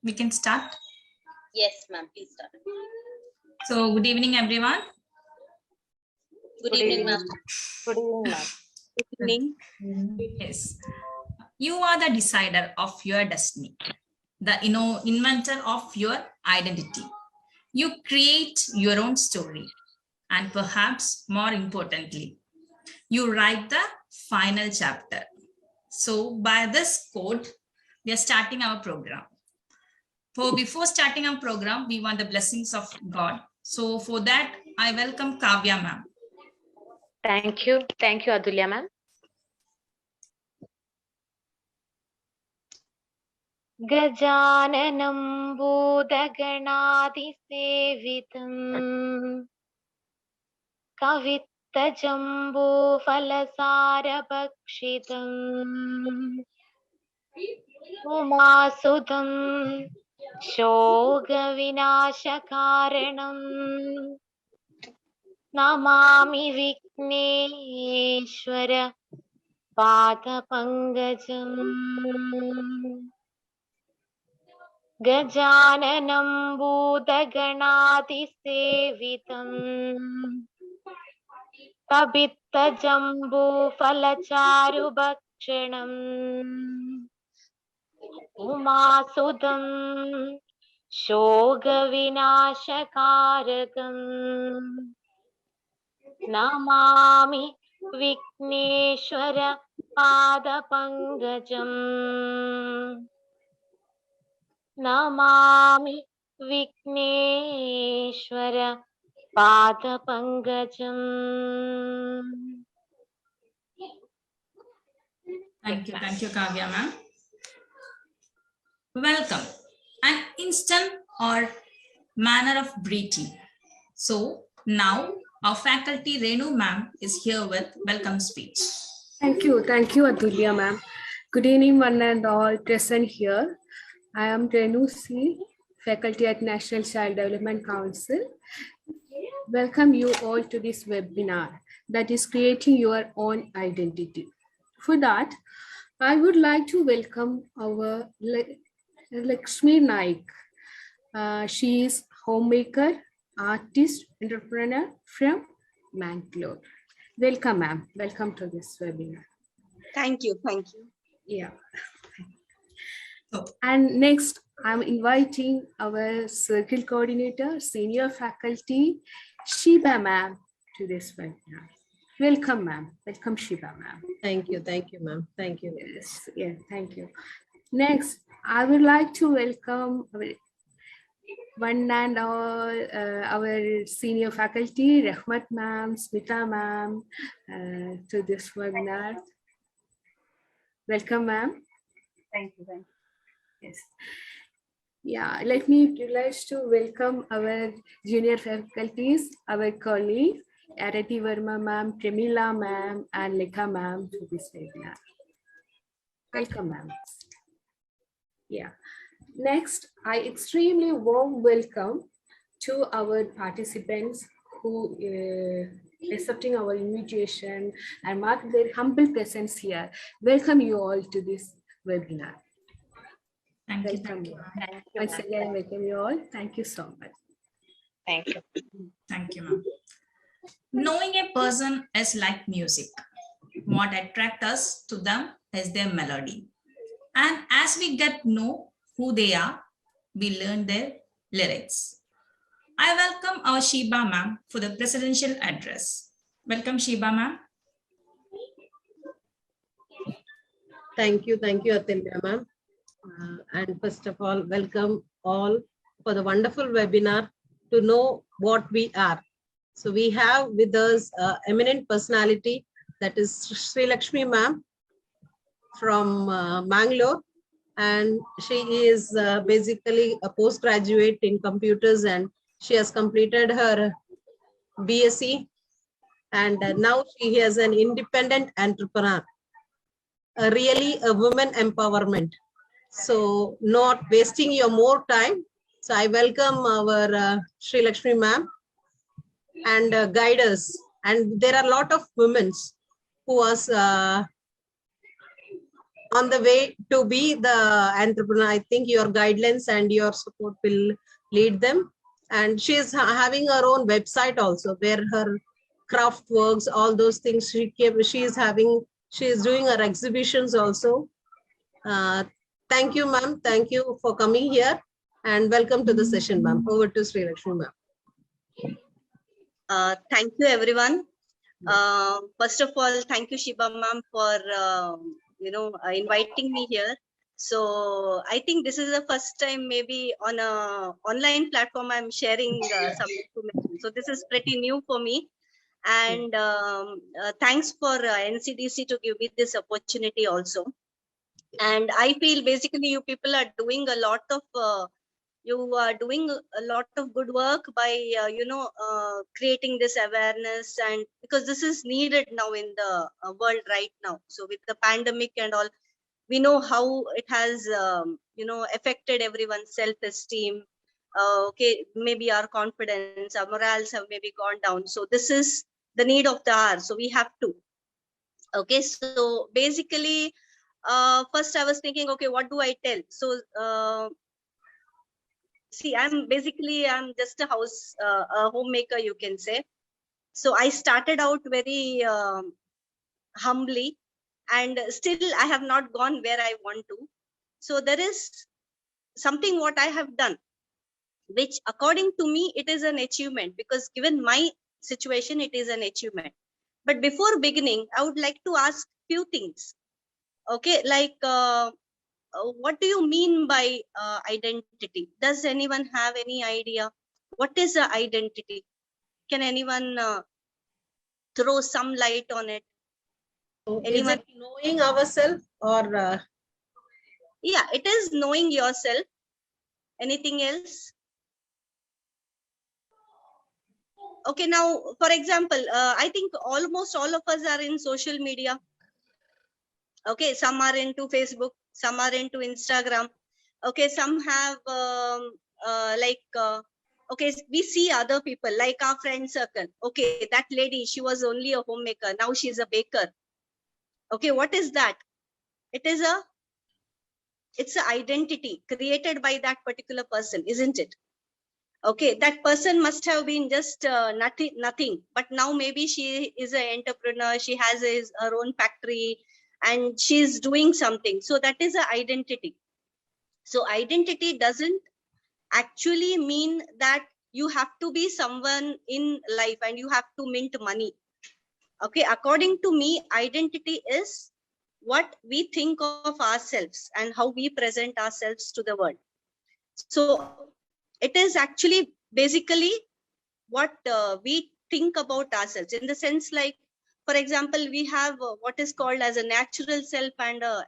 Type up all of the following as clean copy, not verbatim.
We can start. Yes, ma'am. Please start. So, good evening, everyone. Good evening, ma'am. Good evening, ma'am. Good evening. Yes. You are the decider of your destiny, the inventor of your identity. You create your own story, and perhaps more importantly, you write the final chapter. So, by this quote, we are starting our program. Before starting our program, we want the blessings of God. So, for that, I welcome Kavya ma'am. Thank you, Adulya ma'am. Gajananam Bodhaganadisevitam Kavittajambo Falasarabakshitam Umasudam Shogavinashakaranam Namami Vikneshwara Padapangajam Gajananam Bodhaganadisevitam Kabittajambo Falacharubhakshanam Umasudam Shogavinashakarakam Namami Vikneshwara Padapangajam Namami Vikneshwara Padapangajam. Thank you, Kavya ma'am. Welcome. An instant or manner of breathing. So now our faculty Renu ma'am is here with welcome speech. Thank you, Atulya ma'am. Good evening, one and all present here. I am Renu C, faculty at National Child Development Council. Welcome you all to this webinar that is creating your own identity. For that, I would like to welcome our Lakshmi Naik. She is homemaker, artist, entrepreneur from Mangalore. Welcome, ma'am. Welcome to this webinar. Thank you. Yeah. And next, I'm inviting our circle coordinator, senior faculty, Shiba ma'am, to this webinar. Welcome, ma'am. Welcome, Shiba ma'am. Thank you, ma'am. Thank you. Yes, yeah, thank you. Next, I would like to welcome one and all our senior faculty, Rahmat ma'am, Smita ma'am, to this webinar. Welcome, ma'am. Thank you. Yes. Yeah, let me utilize to welcome our junior faculties, our colleagues, Arati Verma ma'am, Premila ma'am, and Lekha ma'am to this webinar. Welcome, ma'am. Yeah. Next, I extremely warm welcome to our participants who accepting our invitation and mark their humble presence here. Welcome you all to this webinar. Thank you. Once again, welcome you all. Thank you so much. Thank you. Thank you, ma'am. Knowing a person is like music. What attracts us to them is their melody. And as we get to know who they are, we learn their lyrics. I welcome our Shiba ma'am for the presidential address. Welcome, Shiba ma'am. Thank you, Atulya ma'am. And first of all, welcome all for the wonderful webinar to know what we are. So we have with us eminent personality, that is Sri Lakshmi ma'am from Mangalore, and she is basically a postgraduate in computers, and she has completed her BSc, and now she is an independent entrepreneur, really a woman empowerment. So not wasting your more time, so I welcome our Sri Lakshmi ma'am and guide us. And there are a lot of women who are on the way to be the entrepreneur. I think your guidelines and your support will lead them. And she is having her own website also, where her craft works, all those things she is doing her exhibitions also. Thank you, ma'am. Thank you for coming here, and welcome to the session, ma'am. Over to Sri Lakshmi, ma'am. Thank you, everyone. First of all, thank you, Shiba ma'am, for inviting me here. So I think this is the first time maybe on a online platform I'm sharing some information. So this is pretty new for me. And thanks for NCDC to give me this opportunity also. And I feel basically you people are doing a lot of good work by creating this awareness, and because this is needed now in the world right now. So with the pandemic and all, we know how it has affected everyone's self-esteem. Okay, maybe our confidence, our morals have maybe gone down. So this is the need of the hour. So we have to. Okay, so basically, first I was thinking, okay, what do I tell? So see, I'm just a homemaker, you can say. So I started out very humbly, and still I have not gone where I want to. So there is something what I have done, which according to me, it is an achievement, because given my situation, it is an achievement. But before beginning, I would like to ask few things. Okay, like what do you mean by identity? Does anyone have any idea? What is the identity? Can anyone throw some light on it? So Anyone? is it knowing ourselves or? Yeah, it is knowing yourself. Anything else? Okay, now, for example, I think almost all of us are in social media. Okay, some are into Facebook, some are into Instagram. Okay, some have okay, we see other people like our friend circle. Okay, that lady, she was only a homemaker, now she's a baker. Okay, what is that? It's an identity created by that particular person, isn't it? Okay, that person must have been just nothing, but now maybe she is an entrepreneur, she has her own factory, and she's doing something. So that is an identity. So identity doesn't actually mean that you have to be someone in life and you have to mint money. Okay, according to me, identity is what we think of ourselves and how we present ourselves to the world. So it is actually basically what we think about ourselves, in the sense like, for example, we have what is called as a natural self and a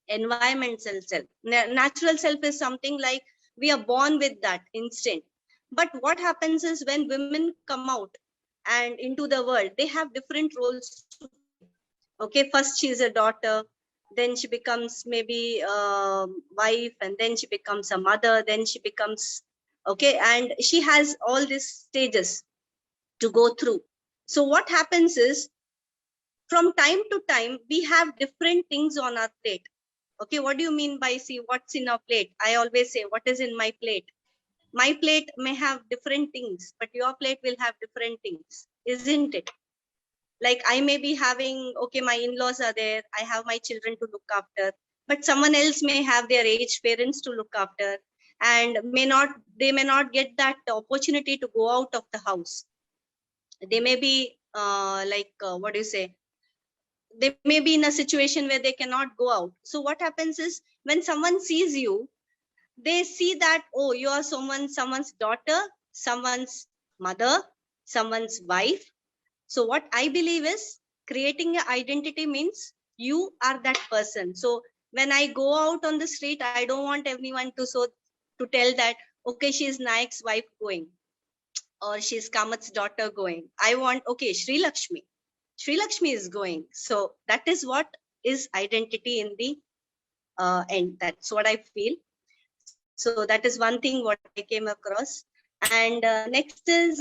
environmental self. Natural self is something like we are born with that instinct. But what happens is when women come out and into the world, they have different roles to play. Okay, first she is a daughter, then she becomes maybe a wife, and then she becomes a mother, then she becomes, okay, and she has all these stages to go through. So what happens is, from time to time, we have different things on our plate. Okay, what do you mean by, see, what's in our plate? I always say, what is in my plate? My plate may have different things, but your plate will have different things, isn't it? Like I may be having, okay, my in-laws are there, I have my children to look after, but someone else may have their aged parents to look after, and they may not get that opportunity to go out of the house. They may be what do you say? They may be in a situation where they cannot go out. So what happens is, when someone sees you, they see that, oh, you are someone's daughter, someone's mother, someone's wife. So what I believe is, creating an identity means you are that person. So when I go out on the street, I don't want anyone to tell that, okay, she's Naik's wife going, or she's Kamat's daughter going. I want, okay, Sri Lakshmi is going. So that is what is identity in the end. That's what I feel. So that is one thing what I came across. And next is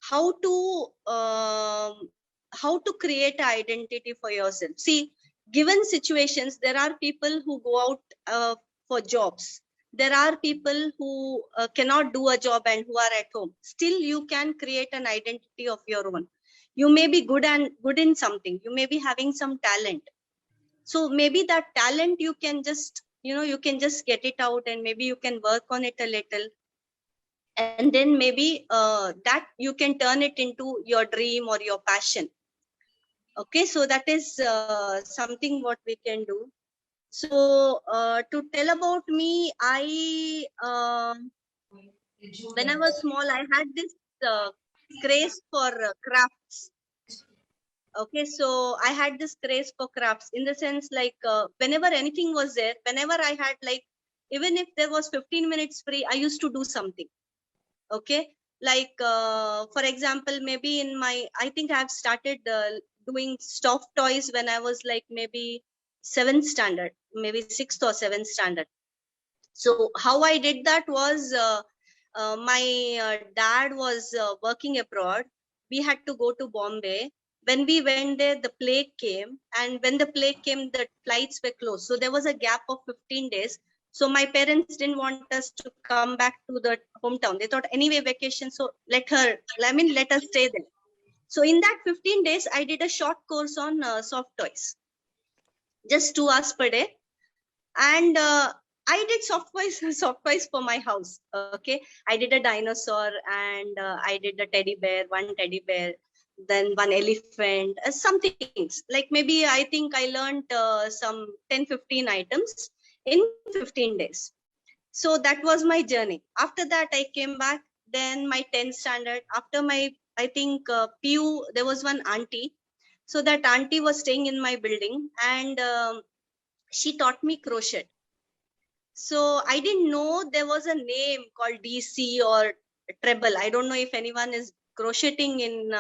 how to create an identity for yourself. See, given situations, there are people who go out for jobs. There are people who cannot do a job and who are at home. Still, you can create an identity of your own. You may be good in something. You may be having some talent. So maybe that talent you can just, you can just get it out, and maybe you can work on it a little. And then maybe that you can turn it into your dream or your passion. Okay, so that is something what we can do. So to tell about me, when I was small, I had this craze for crafts. Okay, so I had this craze for crafts in the sense like whenever anything was there, whenever I had like, even if there was 15 minutes free, I used to do something. Okay, like for example, maybe in my, I think I've started doing stuffed toys when I was like maybe 7th standard, maybe 6th or 7th standard. So how I did that was my dad was working abroad. We had to go to Bombay. When we went there, the plague came, and when the plague came, the flights were closed. So there was a gap of 15 days. So my parents didn't want us to come back to the hometown. They thought anyway vacation, so let us stay there. So in that 15 days, I did a short course on soft toys, just 2 hours per day. And I did soft toys for my house. Okay, I did a dinosaur, and I did a teddy bear, one teddy bear, then one elephant, some things. Like maybe I think I learned some 10-15 items in 15 days. So that was my journey. After that, I came back. Then my 10th standard. After my, I think PU, there was one auntie. So that auntie was staying in my building, and she taught me crochet. So I didn't know there was a name called DC or treble. I don't know if anyone is crocheting in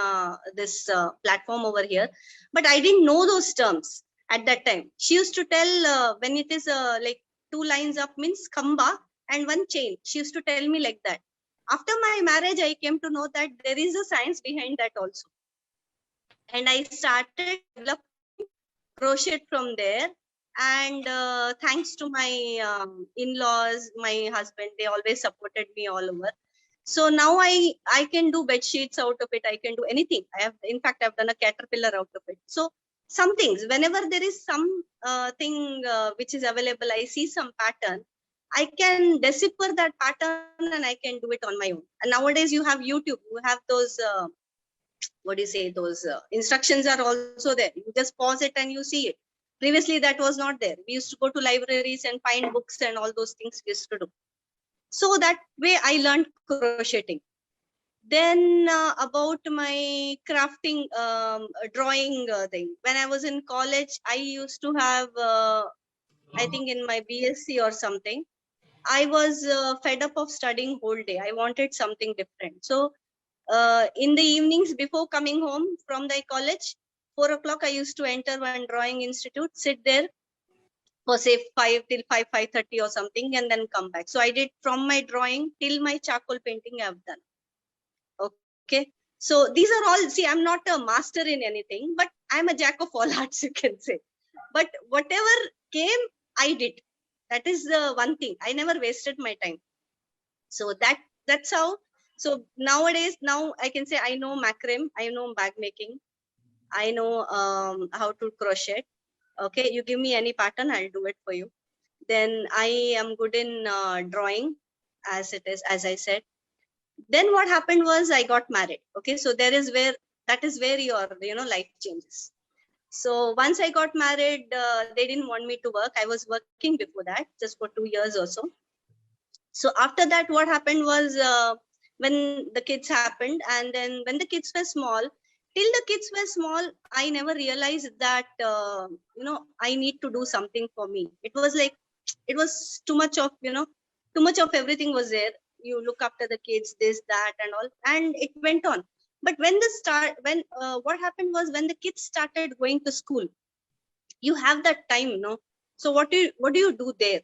this platform over here, but I didn't know those terms at that time. She used to tell when it is like 2 lines up means kamba and 1 chain. She used to tell me like that. After my marriage, I came to know that there is a science behind that also. And I started developing crochet from there. And thanks to my in-laws, my husband, they always supported me all over. So now I can do bed sheets out of it. I can do anything. In fact, I've done a caterpillar out of it. So some things, whenever there is some thing which is available, I see some pattern, I can decipher that pattern and I can do it on my own. And nowadays you have YouTube, you have those, what do you say, those instructions are also there. You just pause it and you see it. Previously, that was not there. We used to go to libraries and find books and all those things we used to do. So that way I learned crocheting. Then about my crafting, drawing thing. When I was in college, I used to have, I think in my BSc or something, I was fed up of studying whole day. I wanted something different. So in the evenings before coming home from the college, 4 o'clock, I used to enter one drawing institute, sit there for say 5 till 5:30 or something, and then come back. So I did from my drawing till my charcoal painting I've done. Okay. So these are all, see, I'm not a master in anything, but I'm a jack of all arts, you can say. But whatever came, I did. That is the one thing. I never wasted my time. So that's how. So nowadays, now I can say I know macrame, I know bag making, I know how to crochet. Okay, you give me any pattern, I'll do it for you. Then I am good in drawing, as it is, as I said. Then what happened was I got married. Okay, so that is where your life changes. So once I got married, they didn't want me to work. I was working before that, just for 2 years or so. So after that, what happened was when the kids happened, and then when the kids were small, till the kids were small, I never realized that I need to do something for me. It was like, it was too much of too much of everything was there. You look after the kids, this, that, and all, and it went on. But when what happened was when the kids started going to school, you have that time, so what do you do there?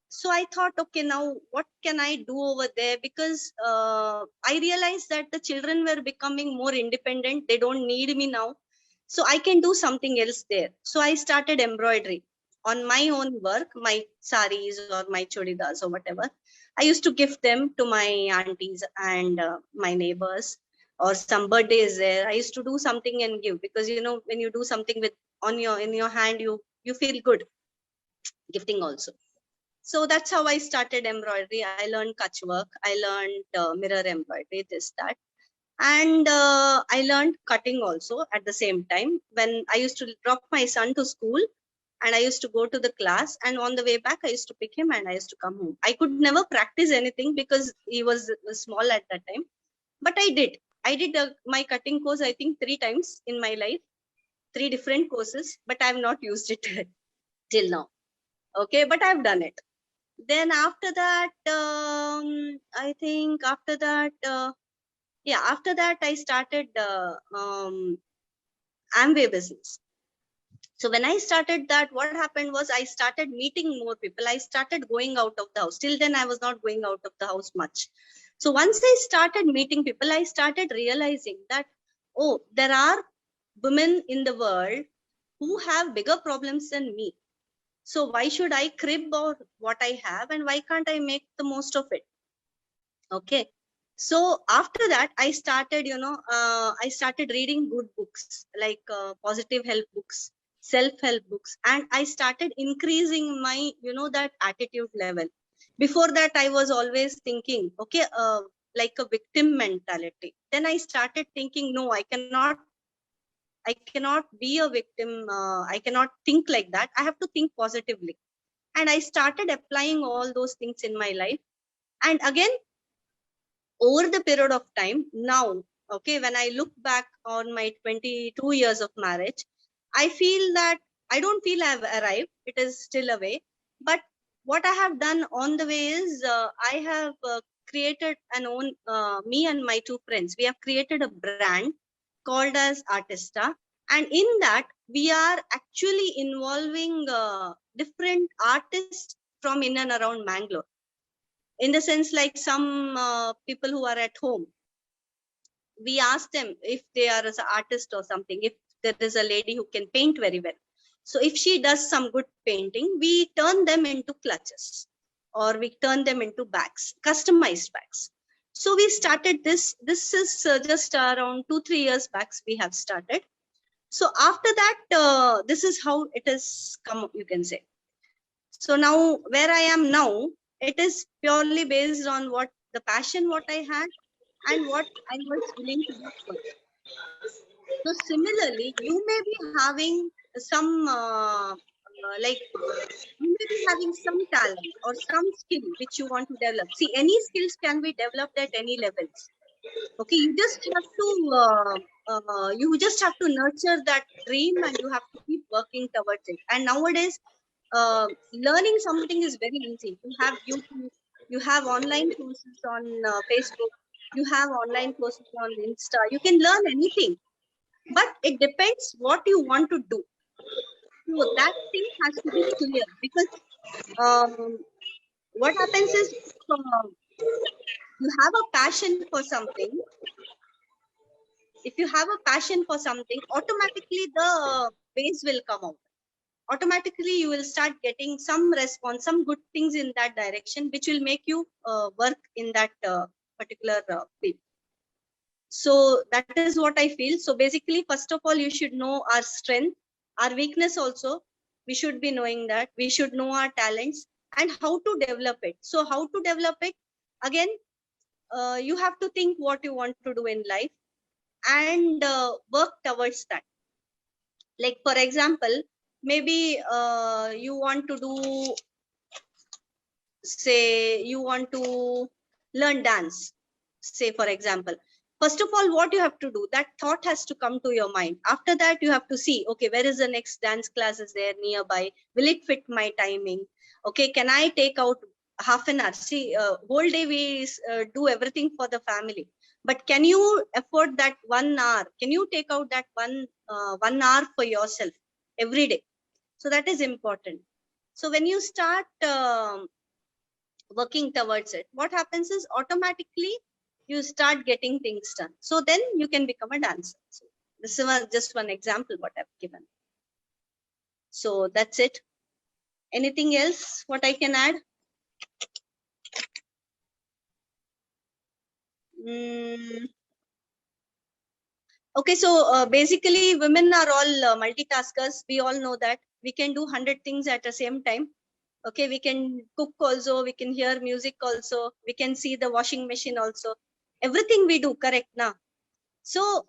So I thought, okay, now what can I do over there? Because I realized that the children were becoming more independent. They don't need me now. So I can do something else there. So I started embroidery on my own work, my saris or my chudidars or whatever. I used to gift them to my aunties and my neighbors, or some birthdays there. I used to do something and give, because you know, when you do something with in your hand, you feel good gifting also. So that's how I started embroidery. I learned kutch work. I learned mirror embroidery, this, that. And I learned cutting also at the same time. When I used to drop my son to school and I used to go to the class, and on the way back, I used to pick him and I used to come home. I could never practice anything because he was small at that time. But I did. I did my cutting course, I think 3 times in my life, 3 different courses, but I have not used it till now. Okay, but I've done it. Then after that, I think after that, after that I started Amway business. So when I started that, what happened was I started meeting more people. I started going out of the house. Till then, I was not going out of the house much. So once I started meeting people, I started realizing that, oh, there are women in the world who have bigger problems than me. So why should I crib or what I have, and why can't I make the most of it? Okay. So after that, I started, I started reading good books, like positive help books, self-help books, and I started increasing my, that attitude level. Before that, I was always thinking, okay, like a victim mentality. Then I started thinking, no, I cannot be a victim. I cannot think like that. I have to think positively. And I started applying all those things in my life. And again, over the period of time now, okay, when I look back on my 22 years of marriage, I feel that I don't feel I've arrived. It is still a way. But what I have done on the way is I have created an own, me and my 2 friends, we have created a brand called as Artista. And in that, we are actually involving different artists from in and around Mangalore. In the sense, like some people who are at home, we ask them if they are as an artist or something, if there is a lady who can paint very well. So if she does some good painting, we turn them into clutches, or we turn them into bags, customized bags. So we started this. This is just around 2-3 years back we have started. So after that, this is how it has come, you can say. So now where I am now, it is purely based on what the passion what I had and what I was willing to do for it. So similarly, you may be having some like you may be having some talent or some skill which you want to develop. See, any skills can be developed at any levels. Okay, you just have to nurture that dream, and you have to keep working towards it. And nowadays, learning something is very easy. You have YouTube, you have online courses on Facebook, you have online courses on Insta. You can learn anything, but it depends what you want to do. So that thing has to be clear, because what happens is you have a passion for something. If you have a passion for something, automatically the base will come out. Automatically you will start getting some response, some good things in that direction, which will make you work in that particular field. So that is what I feel. So basically, first of all, you should know our strength, our weakness also. We should be knowing that. We should know our talents and how to develop it. So how to develop it? Again, you have to think what you want to do in life and work towards that. Like, for example, maybe you want to do, say, you want to learn dance, say, for example. First of all, what you have to do, that thought has to come to your mind. After that, you have to see, okay, where is the next dance class is there nearby? Will it fit my timing? Okay, can I take out half an hour? See, whole day we do everything for the family. But can you afford that 1 hour? Can you take out that 1 hour for yourself every day? So that is important. So when you start working towards it, what happens is automatically you start getting things done. So then you can become a dancer. So This is just one example what I've given. So that's it. Anything else what I can add? Okay, so basically women are all multitaskers. We all know that. We can do 100 things at the same time. Okay, we can cook also, we can hear music also, we can see the washing machine also. Everything we do, correct now. So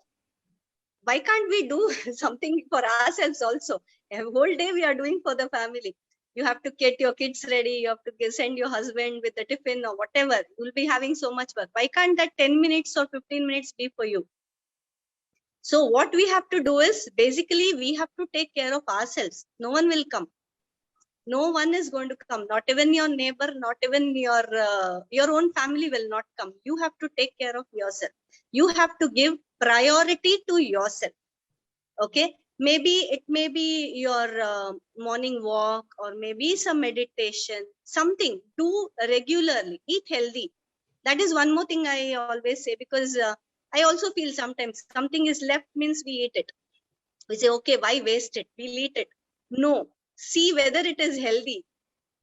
why can't we do something for ourselves also? A whole day we are doing for the family. You have to get your kids ready, you have to send your husband with the tiffin or whatever. You'll be having so much work. Why can't that 10 minutes or 15 minutes be for you? So what we have to do is, basically we have to take care of ourselves. No one will come. No one is going to come. Not even your neighbor, not even your own family will not come. You have to take care of yourself. You have to give priority to yourself. Okay, maybe it may be your morning walk, or maybe some meditation, something. Do regularly, eat healthy. That is one more thing I always say, because I also feel sometimes something is left means we eat it. We say, okay, why waste it? We'll eat it. No, see whether it is healthy.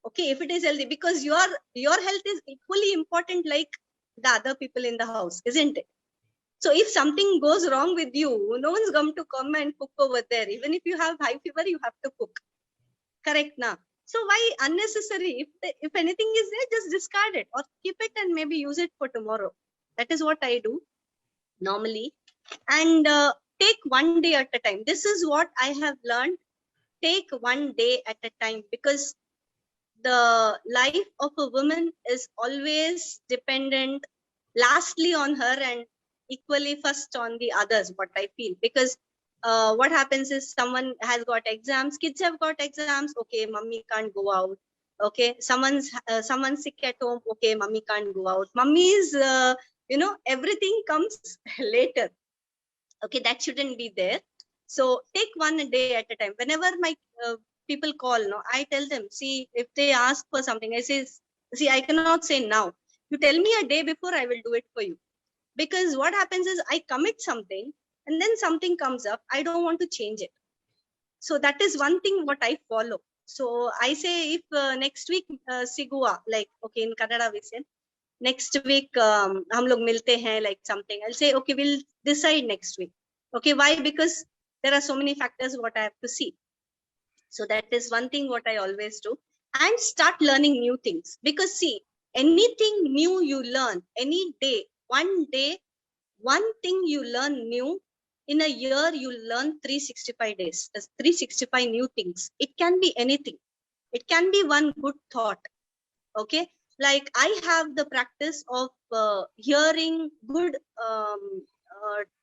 Okay, if it is healthy, because your health is equally important like the other people in the house, isn't it? So if something goes wrong with you, no one's going to come and cook over there. Even if you have high fever, you have to cook. Correct now. So why unnecessary? If anything is there, just discard it or keep it and maybe use it for tomorrow. That is what I do normally. And take one day at a time. This is what I have learned. Take one day at a time, because the life of a woman is always dependent lastly on her and equally first on the others, what I feel. Because what happens is, someone has got exams, kids have got exams, okay, mummy can't go out. Okay, someone's sick at home, okay, mummy can't go out. Mummy's everything comes later. Okay, that shouldn't be there. So take one day at a time. Whenever my people call, no, I tell them, see, if they ask for something, I say, see, I cannot say now. You tell me a day before, I will do it for you. Because what happens is, I commit something and then something comes up, I don't want to change it. So that is one thing what I follow. So I say, if next week Sigua, like, okay, in Kannada we say, next week hum log milte hain, like something, I'll say, okay, we'll decide next week. Okay, why? Because there are so many factors what I have to see. So that is one thing what I always do. And start learning new things. Because see, anything new you learn, any day, one thing you learn new, in a year you learn 365 days, 365 new things. It can be anything. It can be one good thought. Okay, like I have the practice of hearing good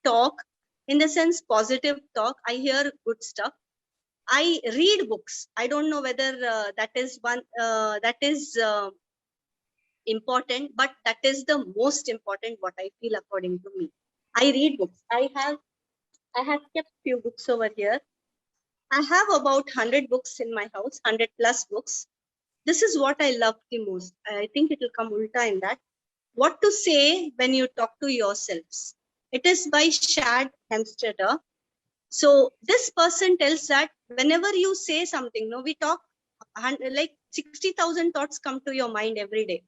talk, in the sense positive talk. I hear good stuff. I read books. I don't know whether that is important, but that is the most important, what I feel, according to me. I read books. I have kept few books over here. I have about 100 books in my house, 100 plus books. This is what I love the most. I think it will come ulta in that. What to say when you talk to yourselves. It is by Shad Hemstetter. So this person tells that whenever you say something, no, we talk, like 60,000 thoughts come to your mind every day.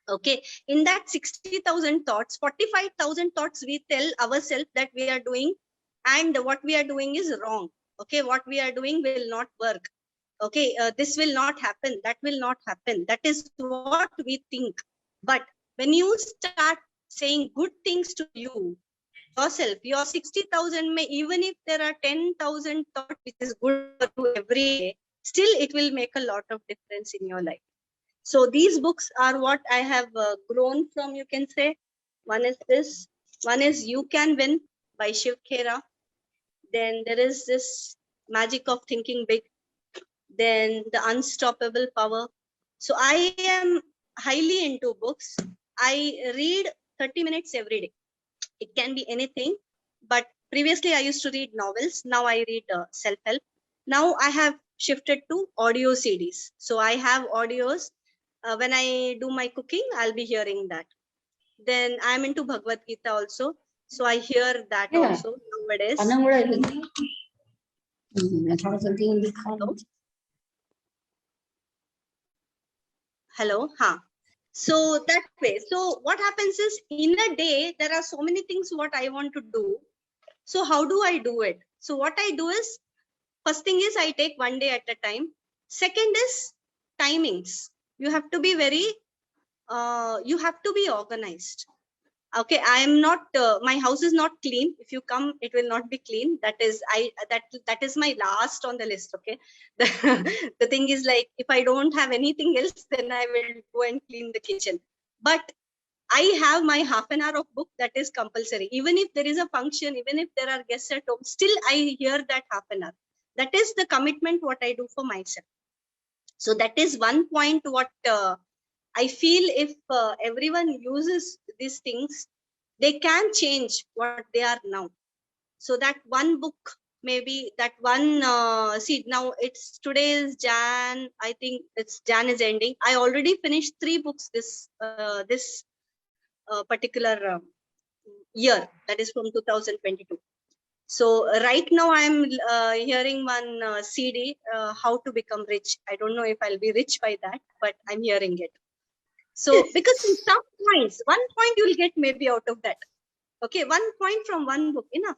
Okay, in that 60,000 thoughts, 45,000 thoughts we tell ourselves that we are doing, and what we are doing is wrong. Okay, what we are doing will not work. Okay, this will not happen, that will not happen. That is what we think. But when you start saying good things to yourself, your 60,000 may, even if there are 10,000 thoughts which is good for you every day, still it will make a lot of difference in your life. So these books are what I have grown from, you can say. One is this. One is You Can Win by Shiv Khera. Then there is this Magic of Thinking Big. Then The Unstoppable Power. So I am highly into books. I read 30 minutes every day. It can be anything, but previously I used to read novels. Now I read self-help. Now I have shifted to audio CDs. So I have audios. When I do my cooking, I'll be hearing that. Then I'm into Bhagavad Gita also. So I hear that also. nowadays. Hello. So that way. So what happens is, in a day, there are so many things what I want to do. So how do I do it? So what I do is, first thing is I take one day at a time. Second is timings. You have to be very, you have to be organized. Okay, I am not, my house is not clean. If you come, it will not be clean. That is, that is my last on the list. Okay. The thing is, like, if I don't have anything else, then I will go and clean the kitchen. But I have my half an hour of book that is compulsory. Even if there is a function, even if there are guests at home, still I hear that half an hour. That is the commitment what I do for myself. So that is one point what I feel, if everyone uses these things, they can change what they are now. So that one book, maybe that one, see, now it's, today is Jan, I think it's Jan is ending. I already finished 3 books this particular year, that is from 2022. So right now I'm hearing one CD, How to Become Rich. I don't know if I'll be rich by that, but I'm hearing it. So because in some points, 1 point you will get maybe out of that. Okay, 1 point from one book, enough.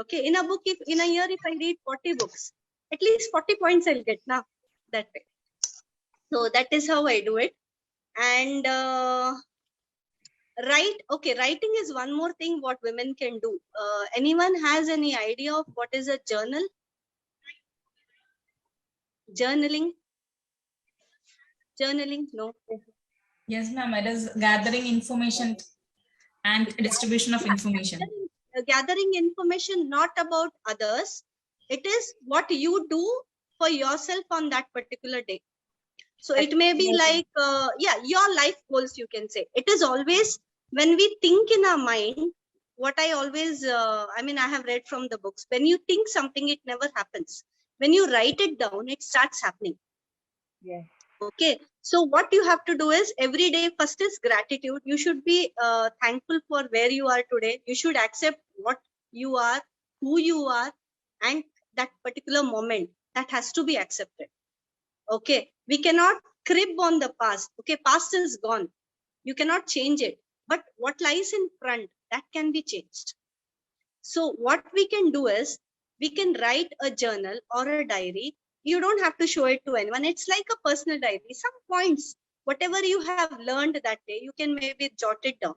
Okay, in a book, if in a year, if I read 40 books, at least 40 points I'll get now, that way. So that is how I do it. And writing is one more thing what women can do. Anyone has any idea of what is a journal? Journaling? No. Yes, ma'am. It is gathering information and distribution of information. Gathering information not about others. It is what you do for yourself on that particular day. So it may be like, your life goals, you can say. It is always, when we think in our mind, what I always, I have read from the books, when you think something, it never happens. When you write it down, it starts happening. Yeah. Okay. So what you have to do is, every day, first is gratitude. You should be thankful for where you are today. You should accept what you are, who you are, and that particular moment. That has to be accepted. Okay. We cannot crib on the past. Okay. Past is gone. You cannot change it. But what lies in front, that can be changed. So what we can do is, we can write a journal or a diary. You don't have to show it to anyone. It's like a personal diary. Some points, whatever you have learned that day, you can maybe jot it down.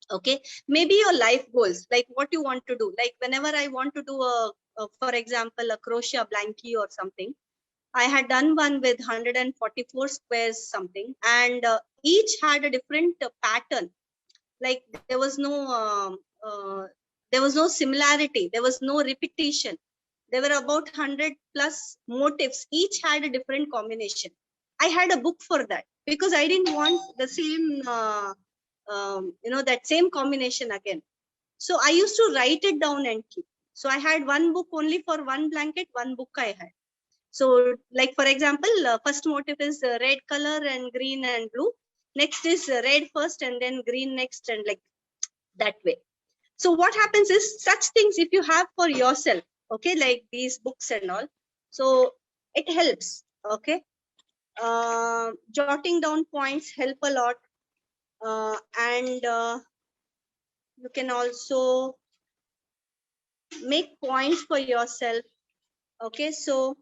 Okay. Maybe your life goals, like what you want to do. Like whenever I want to do for example, a crochet blankie or something, I had done one with 144 squares something, and each had a different pattern. Like there was no similarity. There was no repetition. There were about 100 plus motifs. Each had a different combination. I had a book for that because I didn't want the same, that same combination again. So I used to write it down and keep. So I had one book only for one blanket, one book I had. So like, for example, first motif is red color and green and blue. Next is red first and then green next, and like that way. So what happens is, such things if you have for yourself, okay, like these books and all, so it helps. Okay. Jotting down points help a lot. And you can also make points for yourself. Okay. So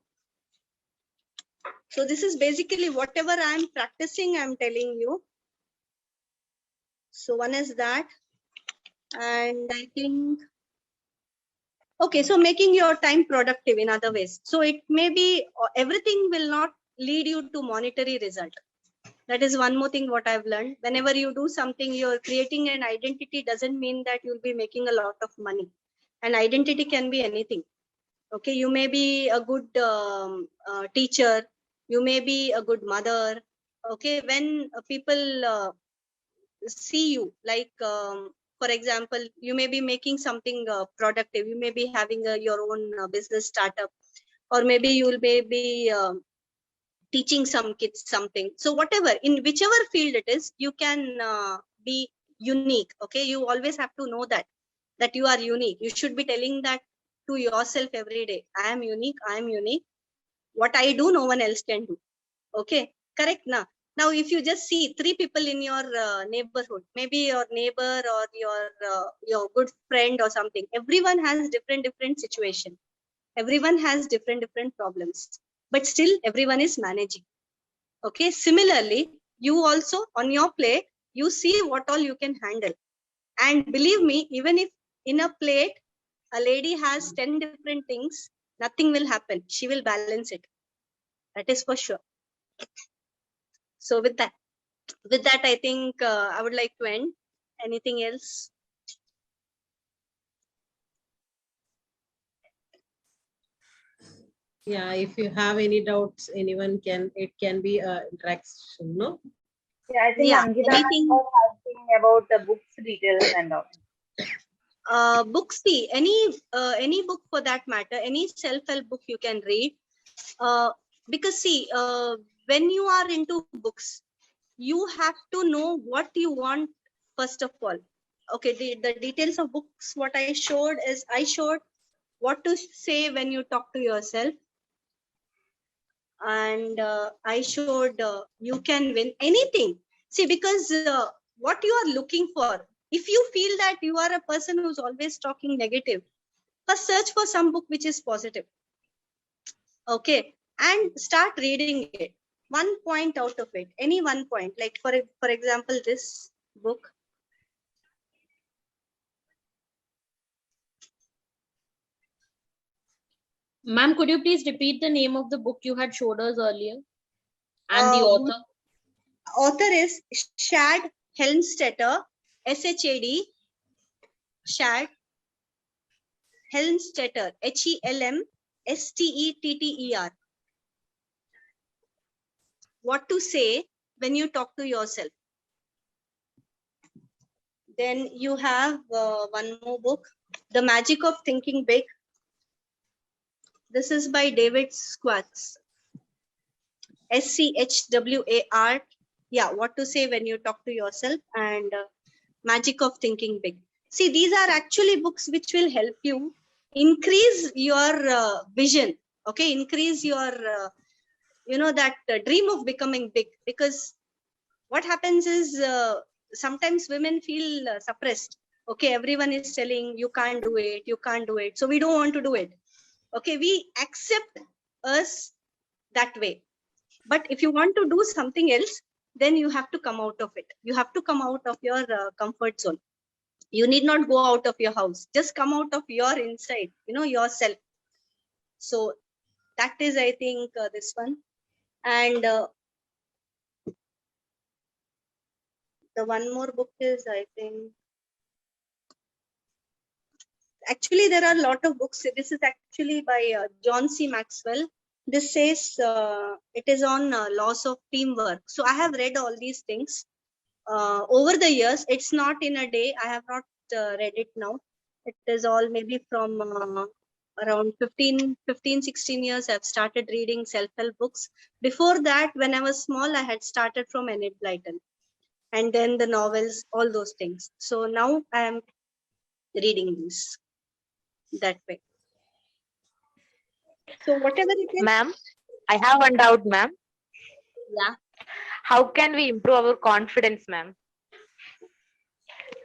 this is basically whatever I'm practicing, I'm telling you. So one is that. And I think, okay, so making your time productive in other ways. So it may be, everything will not lead you to monetary result. That is one more thing what I've learned. Whenever you do something, you're creating an identity, doesn't mean that you'll be making a lot of money. An identity can be anything. Okay, you may be a good teacher, you may be a good mother. Okay, when people see you, like for example, you may be making something productive, you may be having your own business startup, or maybe you will be teaching some kids something. So whatever, in whichever field it is, you can be unique. Okay, you always have to know that that you are unique. You should be telling that to yourself every day. I am unique. I am unique. What I do, no one else can do. Okay, correct na? Now, if you just see 3 people in your neighborhood, maybe your neighbor or your good friend or something, everyone has different situation. Everyone has different problems, but still everyone is managing. Okay, similarly, you also on your plate, you see what all you can handle. And believe me, even if in a plate, a lady has 10 different things, nothing will happen. She will balance it. That is for sure. So with that, I think I would like to end. Anything else? Yeah, if you have any doubts, anyone can, it can be a interaction, no? Yeah, I think Yeah, Angita anything. was asking about the books details and all. Books, see, any book for that matter, any self-help book you can read. Because see, when you are into books, you have to know what you want first of all. Okay, the details of books, what I showed is, I showed what to say when you talk to yourself. And I showed you can win anything. See, because what you are looking for, if you feel that you are a person who's always talking negative, first search for some book which is positive. Okay, and start reading it. One point out of it, any one point, like for example, this book. Ma'am, could you please repeat the name of the book you had showed us earlier and the author? Author is Shad Helmstetter, SHAD, Shad Helmstetter, HELMSTETTER. What to say when you talk to yourself. Then you have one more book, The Magic of Thinking Big. This is by David Schwartz. SCHWAR. Yeah, what to say when you talk to yourself, and Magic of Thinking Big. See, these are actually books which will help you increase your vision. Okay, increase your, that dream of becoming big. Because what happens is sometimes women feel suppressed. Okay, everyone is telling you can't do it, you can't do it. So we don't want to do it. Okay, we accept us that way. But if you want to do something else, then you have to come out of it. You have to come out of your comfort zone. You need not go out of your house. Just come out of your inside, yourself. So that is, I think, this one. And the one more book is, I think, actually there are a lot of books. This is actually by John C. Maxwell. This says it is on laws of teamwork. So I have read all these things over the years. It's not in a day. I have not read it now. It is all maybe from around 16 years. I've started reading self-help books. Before that, when I was small, I had started from Enid Blyton, and then the novels, all those things. So now I am reading these that way. So whatever it is. Ma'am, I have one doubt, ma'am. Yeah. How can we improve our confidence, ma'am?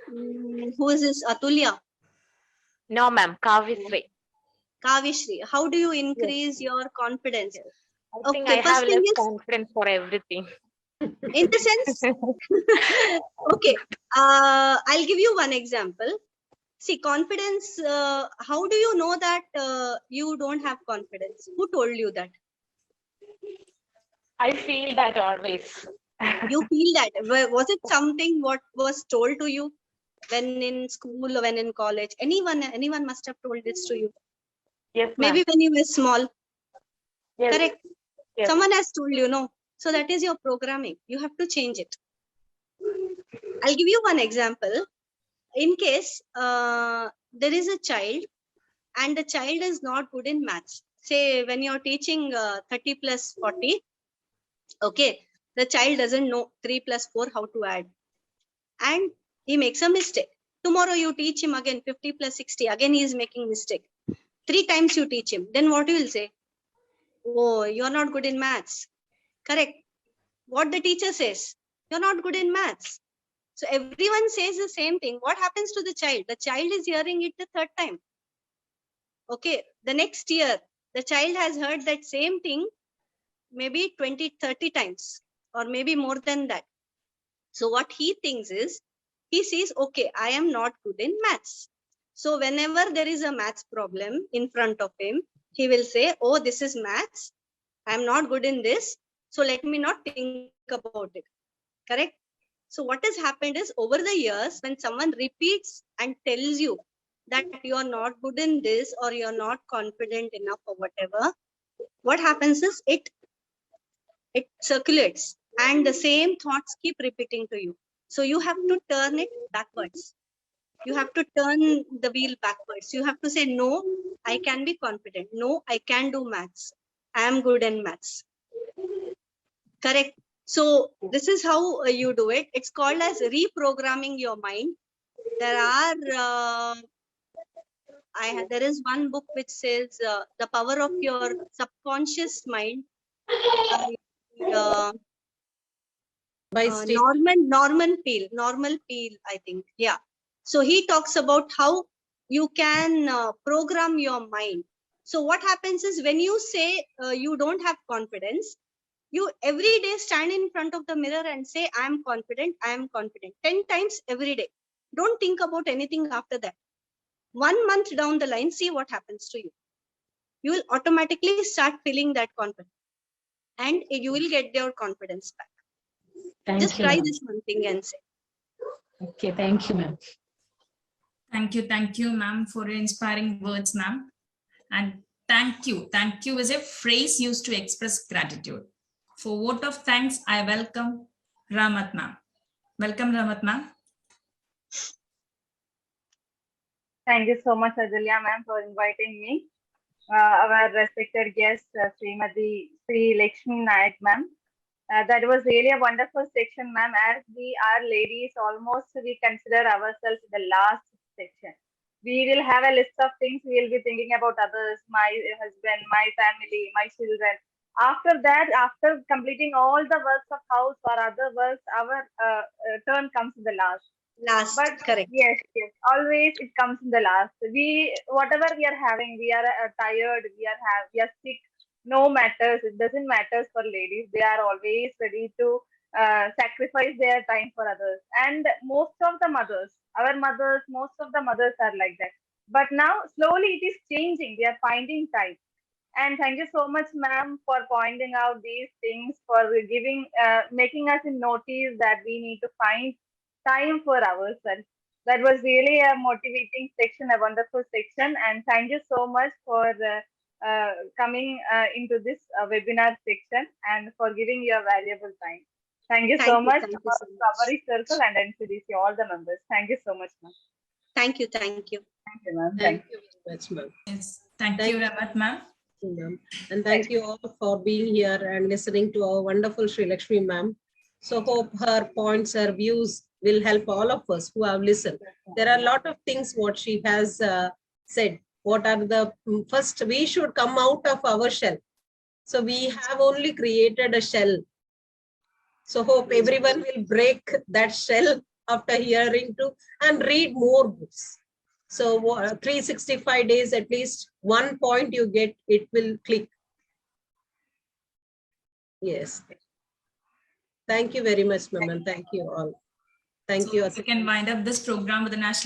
Who is this? Atulya? No, ma'am. Kavishri. Kavishri. How do you increase your confidence? Yes. I think Okay, I first have thing less is, confidence for everything. in the sense, okay, I'll give you one example. See, confidence, how do you know that you don't have confidence? Who told you that? I feel that always. You feel that? Was it something what was told to you when in school or when in college? Anyone must have told this to you. Yes, Maybe when you were small. Yes. Correct. Yes. Someone has told you, no. So that is your programming. You have to change it. I'll give you one example. In case there is a child and the child is not good in maths. Say when you're teaching 30 plus 40, okay, the child doesn't know 3 plus 4 how to add. And he makes a mistake. Tomorrow you teach him again 50 plus 60. Again he is making mistake. 3 times you teach him. Then what you will say? Oh, you're not good in maths. Correct. What the teacher says, you're not good in maths. So everyone says the same thing. What happens to the child? The child is hearing it the 3rd time. Okay. The next year, the child has heard that same thing maybe 20, 30 times or maybe more than that. So what he thinks is, he sees, okay, I am not good in maths. So whenever there is a maths problem in front of him, he will say, oh, this is maths. I'm not good in this. So let me not think about it. Correct? So what has happened is, over the years, when someone repeats and tells you that you are not good in this or you're not confident enough or whatever, what happens is it circulates and the same thoughts keep repeating to you. So you have to turn it backwards. You have to turn the wheel backwards. You have to say, no, I can be confident. No, I can do maths. I am good in maths. Correct. So this is how you do it. It's called as reprogramming your mind. There are, there is one book which says the power of your subconscious mind. By Norman Peel, I think. Yeah. So he talks about how you can program your mind. So what happens is, when you say you don't have confidence, you every day stand in front of the mirror and say, I am confident, I am confident. 10 times every day. Don't think about anything after that. 1 month down the line, see what happens to you. You will automatically start feeling that confidence. And you will get your confidence back. Just try this one thing and say. Okay, thank you, ma'am. Thank you, ma'am, for your inspiring words, ma'am. And thank you. Thank you is a phrase used to express gratitude. For vote of thanks, I welcome Ramat ma'am. Welcome, Ramat ma'am. Thank you so much, Adilya ma'am, for inviting me. Our respected guest, Srimati Sri Lakshmi Nayak ma'am. That was really a wonderful section, ma'am. As we are ladies, almost we consider ourselves the last section. We will have a list of things we will be thinking about others, my husband, my family, my children. After that, after completing all the works of house or other works, our turn comes in the last. But correct. Yes, always it comes in the last. Whatever we are having, we are tired, we are sick. No matters. It doesn't matter for ladies. They are always ready to sacrifice their time for others. And most of the mothers, our mothers, most of the mothers are like that. But now slowly it is changing. They are finding time. And thank you so much, ma'am, for pointing out these things, for giving, making us notice that we need to find time for ourselves. That was really a motivating section, a wonderful section. And thank you so much for coming into this webinar section and for giving your valuable time. Thank you so much, Strawberry Circle and NCDC, all the members. Thank you so much, ma'am. Thank you. Thank you, ma'am. Thank you very much, ma'am. Yes. Thank you, Ramat ma'am. And thank you all for being here and listening to our wonderful Sri Lakshmi ma'am. So hope her points, her views will help all of us who have listened. There are a lot of things what she has said. What are the first, we should come out of our shell. So we have only created a shell. So hope everyone will break that shell after hearing to and read more books. So 365 days, at least one point you get, it will click. Yes. Thank you very much, ma'am. Thank you all. Thank you. You can wind up this program with the national